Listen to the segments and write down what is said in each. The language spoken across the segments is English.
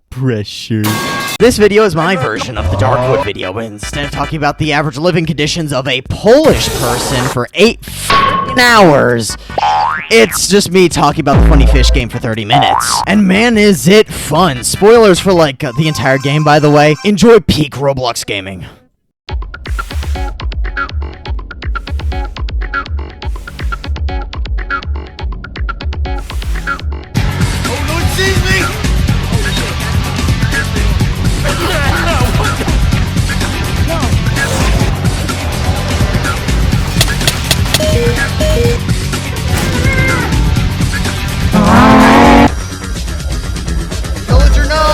Pressure. This video is my version of the Darkwood video, but instead of talking about the average living conditions of a Polish person for 8 hours, it's just me talking about the funny fish game for 30 minutes. And man, is it fun. Spoilers for, like, the entire game, by the way. Enjoy peak Roblox Gaming. Illager, no!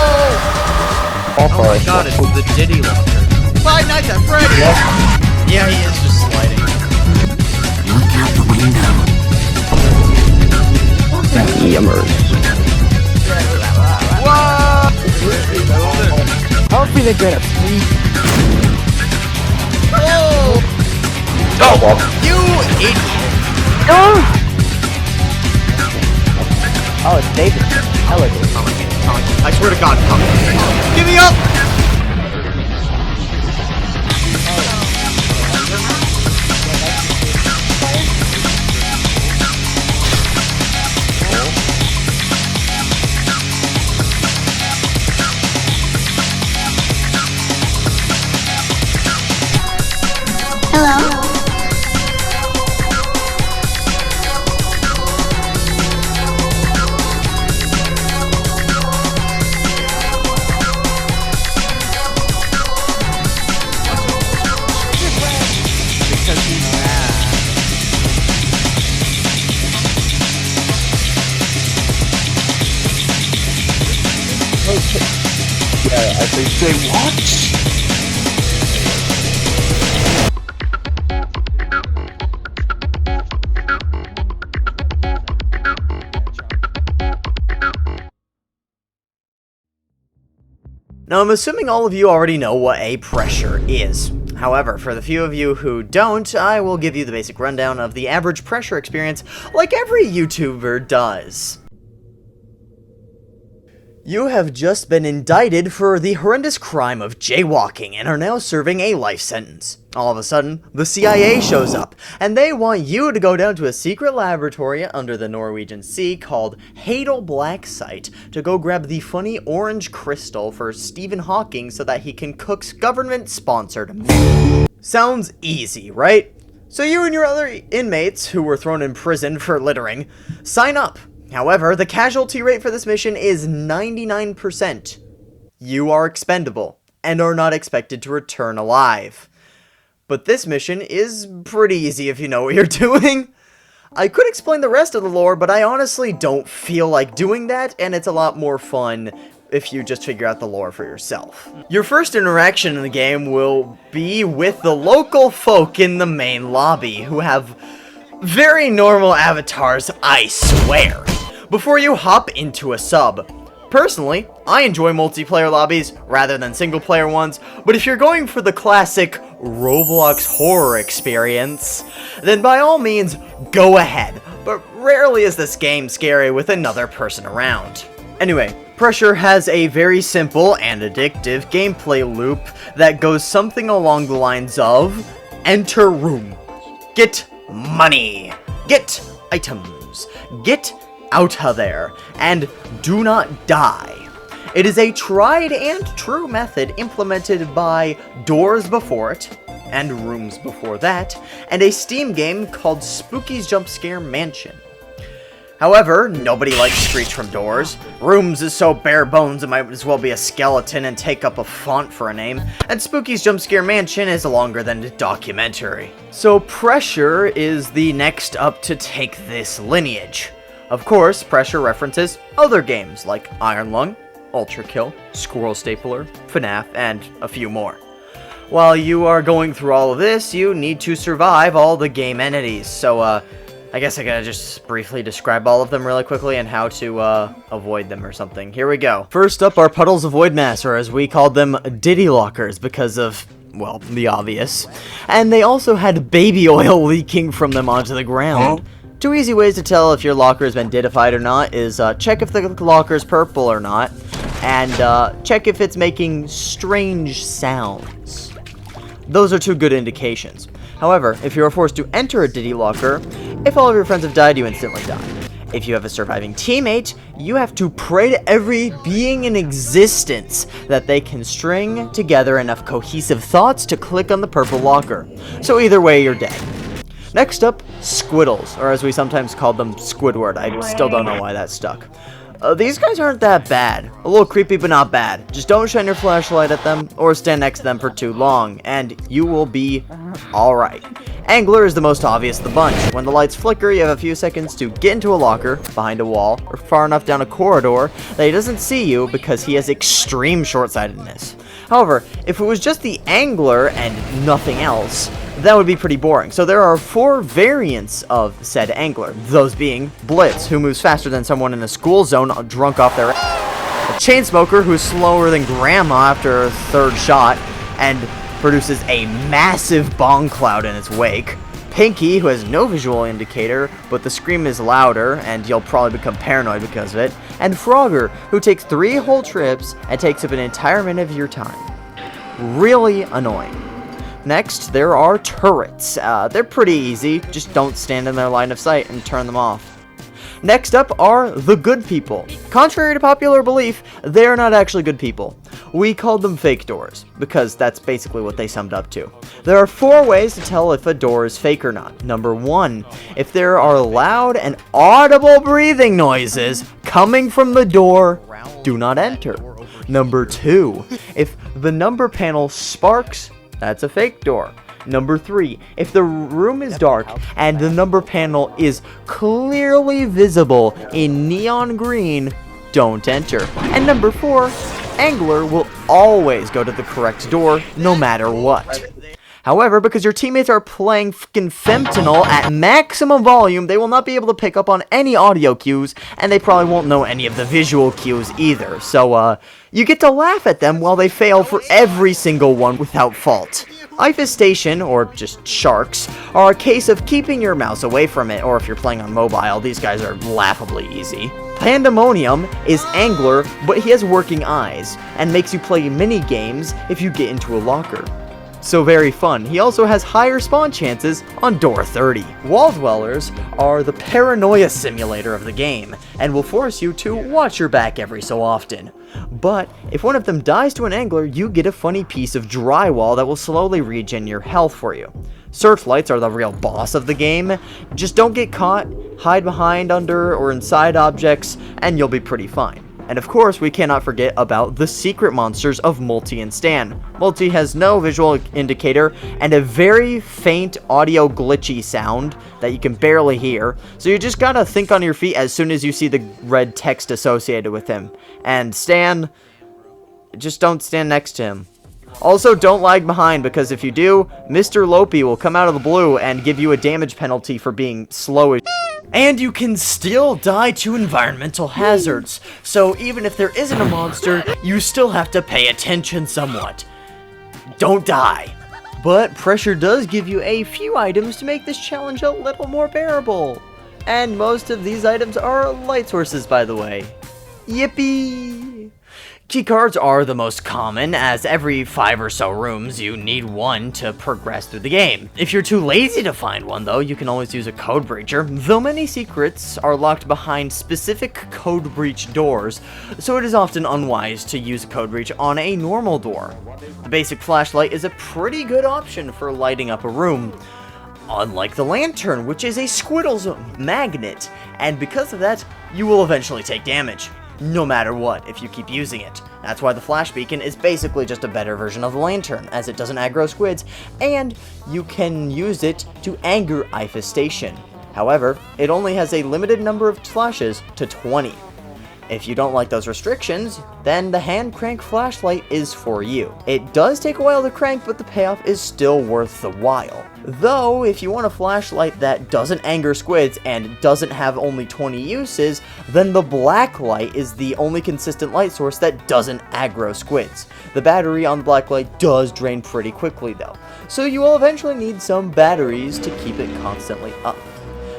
Oh my god, it's the Diddy launcher. Five Nights at Freddy's! Yeah, he is just sliding. Look out the window. Yummers. Whoa! I don't think they're good at sleep. Oh! Oh, well. You idiot! Oh, it's David. Illager. I swear to God, come. Give me up! Hello? Yeah, I think say what? Now, I'm assuming all of you already know what a pressure is. However, for the few of you who don't, I will give you the basic rundown of the average pressure experience like every YouTuber does. You have just been indicted for the horrendous crime of jaywalking and are now serving a life sentence. All of a sudden, the CIA shows up, and they want you to go down to a secret laboratory under the Norwegian Sea called Hadal Black Site to go grab the funny orange crystal for Stephen Hawking so that he can cook's government-sponsored meth. Sounds easy, right? So you and your other inmates, who were thrown in prison for littering, sign up. However, the casualty rate for this mission is 99%. You are expendable, and are not expected to return alive. But this mission is pretty easy if you know what you're doing. I could explain the rest of the lore, but I honestly don't feel like doing that, and it's a lot more fun if you just figure out the lore for yourself. Your first interaction in the game will be with the local folk in the main lobby, who have very normal avatars, I swear, before you hop into a sub. Personally, I enjoy multiplayer lobbies rather than single player ones, but if you're going for the classic Roblox horror experience, then by all means, go ahead, but rarely is this game scary with another person around. Anyway, Pressure has a very simple and addictive gameplay loop that goes something along the lines of: enter room, get money, get items, get out of there, and do not die. It is a tried and true method implemented by Doors before it, and Rooms before that, and a Steam game called Spooky's Jump Scare Mansion. However, nobody likes Screech from Doors. Rooms is so bare bones it might as well be a skeleton and take up a font for a name, and Spooky's Jump Scare Mansion is longer than a documentary. So Pressure is the next up to take this lineage. Of course, Pressure references other games like Iron Lung, Ultra Kill, Squirrel Stapler, FNAF, and a few more. While you are going through all of this, you need to survive all the game entities, so I guess I gotta just briefly describe all of them really quickly and how to avoid them or something. Here we go. First up are Puddles of Void Mass, or as we called them, Diddy Lockers, because of, well, the obvious. And they also had baby oil leaking from them onto the ground. Two easy ways to tell if your locker has been didified or not is check if the locker is purple or not, and check if it's making strange sounds. Those are two good indications. However, if you are forced to enter a Diddy locker, if all of your friends have died, you instantly die. If you have a surviving teammate, you have to pray to every being in existence that they can string together enough cohesive thoughts to click on the purple locker. So either way, you're dead. Next up, Squiddles, or as we sometimes call them, Squidward. I still don't know why that stuck. These guys aren't that bad. A little creepy, but not bad. Just don't shine your flashlight at them or stand next to them for too long, and you will be alright. Angler is the most obvious of the bunch. When the lights flicker, you have a few seconds to get into a locker, behind a wall, or far enough down a corridor that he doesn't see you because he has extreme short-sightedness. However, if it was just the Angler and nothing else, that would be pretty boring. So there are 4 variants of said Angler, those being Blitz, who moves faster than someone in a school zone drunk off their a Chainsmoker, who's slower than Grandma after a 3rd shot, and produces a massive bong cloud in its wake. Pinky, who has no visual indicator, but the scream is louder, and you'll probably become paranoid because of it. And Frogger, who takes 3 whole trips and takes up an entire minute of your time. Really annoying. Next, there are turrets. They're pretty easy, just don't stand in their line of sight and turn them off. Next up are the good people. Contrary to popular belief, they are not actually good people. We called them fake doors, because that's basically what they summed up to. There are 4 ways to tell if a door is fake or not. Number 1, if there are loud and audible breathing noises coming from the door, do not enter. Number 2, if the number panel sparks, that's a fake door. Number 3, if the room is dark and the number panel is clearly visible in neon green, don't enter. And number 4, Angler will always go to the correct door no matter what. However, because your teammates are playing fucking fentanyl at maximum volume, they will not be able to pick up on any audio cues, and they probably won't know any of the visual cues either. So, you get to laugh at them while they fail for every single one without fault. Infestation, or just sharks, are a case of keeping your mouse away from it, or if you're playing on mobile, these guys are laughably easy. Pandemonium is Angler, but he has working eyes, and makes you play mini-games if you get into a locker. So very fun. He also has higher spawn chances on door 30. Wall Dwellers are the paranoia simulator of the game, and will force you to watch your back every so often. But if one of them dies to an Angler, you get a funny piece of drywall that will slowly regen your health for you. Searchlights are the real boss of the game. Just don't get caught, hide behind, under, or inside objects, and you'll be pretty fine. And of course, we cannot forget about the secret monsters of Multi and Stan. Multi has no visual indicator and a very faint audio glitchy sound that you can barely hear, so you just gotta think on your feet as soon as you see the red text associated with him. And Stan, just don't stand next to him. Also, don't lag behind, because if you do, Mr. Lopi will come out of the blue and give you a damage penalty for being slow as and you can still die to environmental hazards, so even if there isn't a monster, you still have to pay attention somewhat. Don't die. But pressure does give you a few items to make this challenge a little more bearable. And most of these items are light sources, by the way. Yippee! Keycards are the most common, as every 5 or so rooms you need one to progress through the game. If you're too lazy to find one though, you can always use a code breacher, though many secrets are locked behind specific code breach doors, so it is often unwise to use a code breach on a normal door. The basic flashlight is a pretty good option for lighting up a room, unlike the lantern, which is a Squiddles magnet, and because of that, you will eventually take damage. No matter what, if you keep using it. That's why the flash beacon is basically just a better version of the lantern, as it doesn't aggro squids, and you can use it to anger infestation. However, it only has a limited number of flashes to 20. If you don't like those restrictions, then the hand crank flashlight is for you. It does take a while to crank, but the payoff is still worth the while. Though, if you want a flashlight that doesn't anger squids and doesn't have only 20 uses, then the black light is the only consistent light source that doesn't aggro squids. The battery on the black light does drain pretty quickly though, so you will eventually need some batteries to keep it constantly up.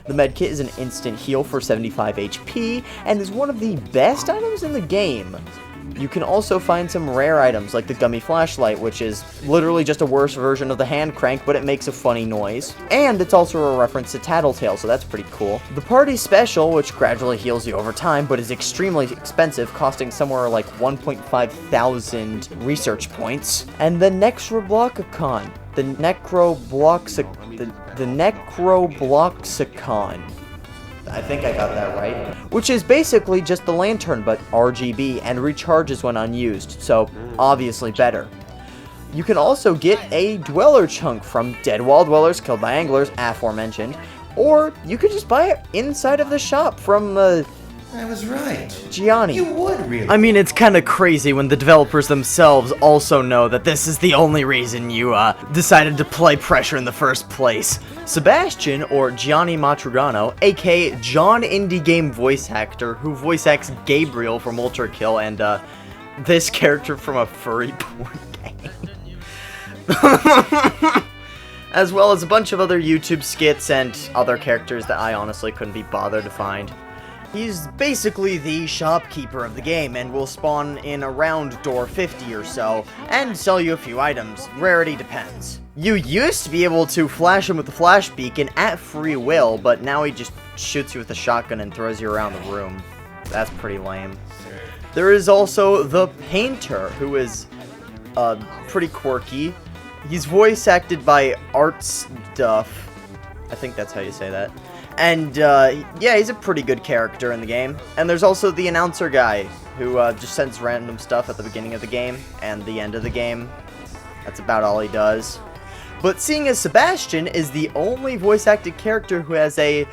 The medkit is an instant heal for 75 HP and is one of the best items in the game. You can also find some rare items like the gummy flashlight, which is literally just a worse version of the hand crank, but it makes a funny noise. And it's also a reference to Tattletale, so that's pretty cool. The party special, which gradually heals you over time, but is extremely expensive, costing somewhere like 1.5 thousand research points. And the Necrobloxicon. The Necrobloxicon. I think I got that right. Which is basically just the lantern, but RGB, and recharges when unused, so obviously better. You can also get a Dweller chunk from Dead Wall Dwellers Killed by Anglers, aforementioned, or you could just buy it inside of the shop from, I was right. Gianni. You would really. I mean, it's kind of crazy when the developers themselves also know that this is the only reason you, decided to play Pressure in the first place. Sebastian, or Gianni Matrugano, aka John Indie Game voice actor, who voice acts Gabriel from Ultra Kill and, this character from a furry porn game. As well as a bunch of other YouTube skits and other characters that I honestly couldn't be bothered to find. He's basically the shopkeeper of the game and will spawn in around door 50 or so and sell you a few items. Rarity depends. You used to be able to flash him with the flash beacon at free will, but now he just shoots you with a shotgun and throws you around the room. That's pretty lame. There is also the Painter, who is pretty quirky. He's voice acted by Art Stuff. I think that's how you say that. And, yeah, he's a pretty good character in the game. And there's also the announcer guy, who, just sends random stuff at the beginning of the game and the end of the game. That's about all he does. But seeing as Sebastian is the only voice-acted character who has a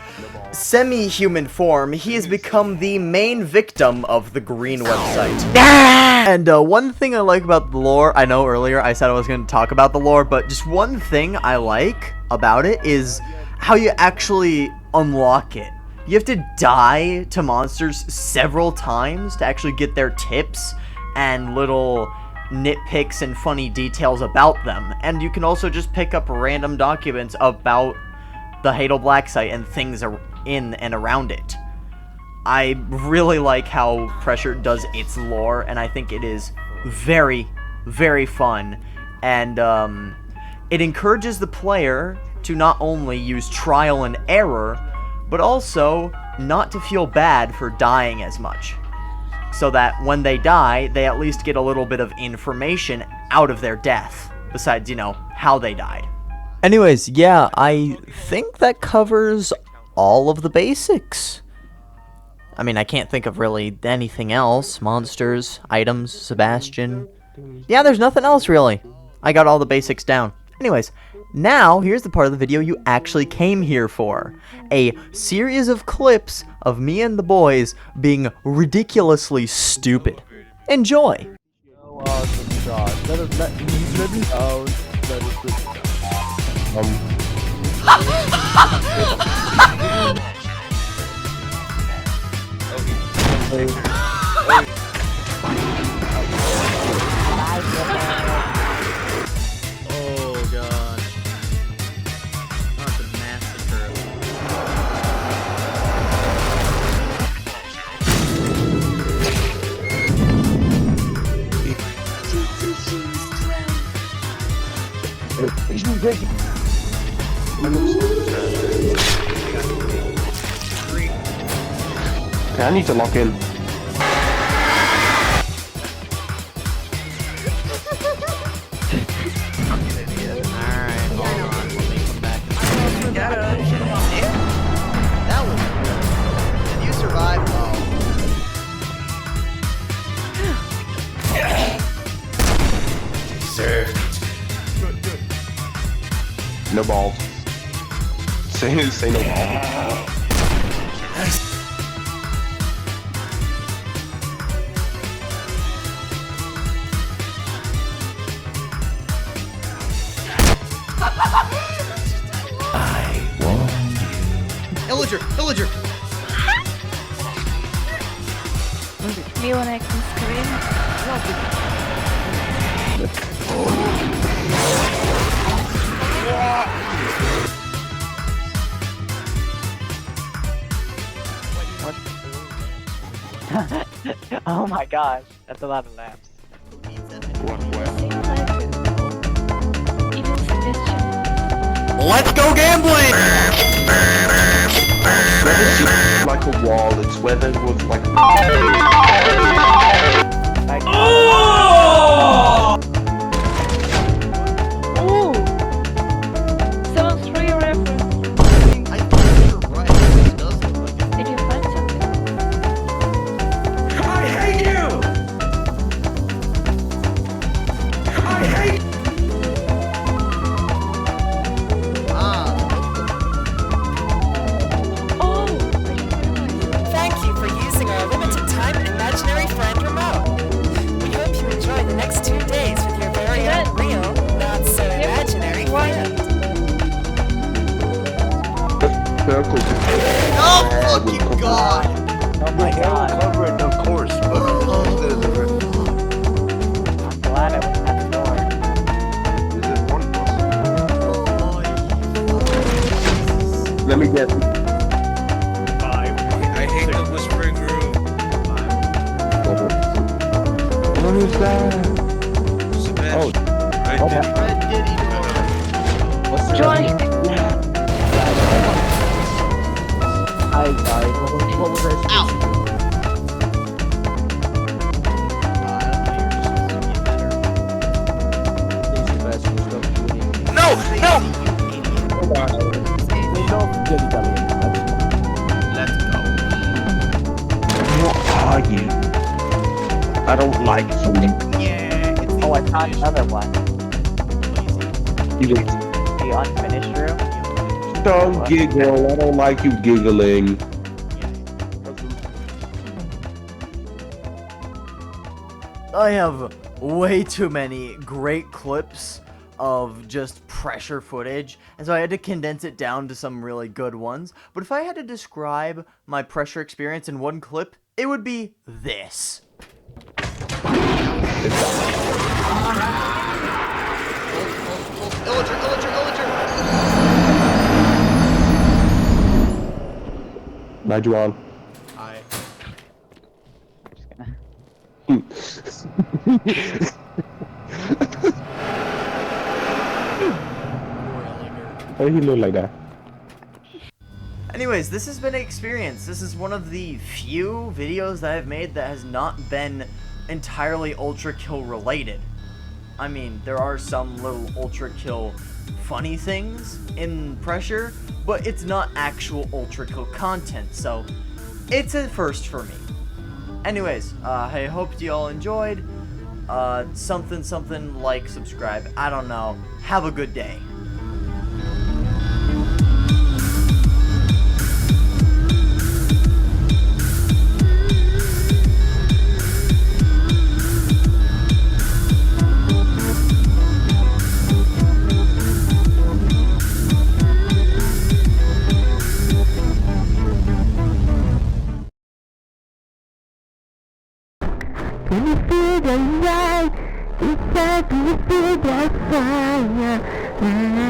semi-human form, he has become the main victim of the Green website. And, one thing I like about the lore, I know earlier I said I was going to talk about the lore, but just one thing I like about it is how you actually unlock it. You have to die to monsters several times to actually get their tips and little nitpicks and funny details about them. And you can also just pick up random documents about the Hadal Black site and things in and around it. I really like how Pressure does its lore, and I think it is very, very fun. And it encourages the player to not only use trial and error, but also not to feel bad for dying as much. So that when they die, they at least get a little bit of information out of their death, besides, you know, how they died. Anyways, yeah, I think that covers all of the basics. I mean, I can't think of really anything else. Monsters, items, Sebastian. Yeah, there's nothing else really. I got all the basics down. Anyways, now here's the part of the video you actually came here for. A series of clips of me and the boys being ridiculously stupid. Enjoy! Oh god. That's a massacre. Okay, I need to lock in. That was good. Did you survive? Deserved. No balls. Say no balls. Illager! Illager! Leon, I can scream. What? Oh my gosh, that's a lot of laps. What? Even suggestion. Let's go gambling! Whether it's like a wall, it's whether it was like. Ooh! 7-3 reference. I think you're right. It does look like it. Did you find something? I hate you! I hate Ah, Oh! I didn't realize. Thank you for using our limited time imaginary friend remote. We hope you enjoy the next 2 days with your very Yes. own real, not so imaginary friend. Circle. oh fucking god! Oh my god, Cover it, of course, but I'm glad I was at the door. Is it one plus? Oh, Let me guess. I hate the whispering room. What is that? Sebastian. Red Okay. Diddy. Red Diddy. Join! Hi guys, what was that? Ow! No! No! Let's go. What are you? I don't like you. Yeah, it's Oh, I found another one. You The unfinished room. don't giggle. I don't like you giggling. I have way too many great clips of just pressure footage, and so I had to condense it down to some really good ones. But if I had to describe my pressure experience in one clip, it would be this. Illager, Illager, Illager! Bye, Juan. Hi. Why did he look like that? Anyways, this has been an experience. This is one of the few videos that I've made that has not been entirely Ultra Kill related. I mean, there are some little Ultra Kill funny things in Pressure, but it's not actual Ultra Kill content, so it's a first for me. Anyways, I hope you all enjoyed. Something like, subscribe, I don't know. Have a good day. Can you feel the light inside? Can you feel the fire? Fire.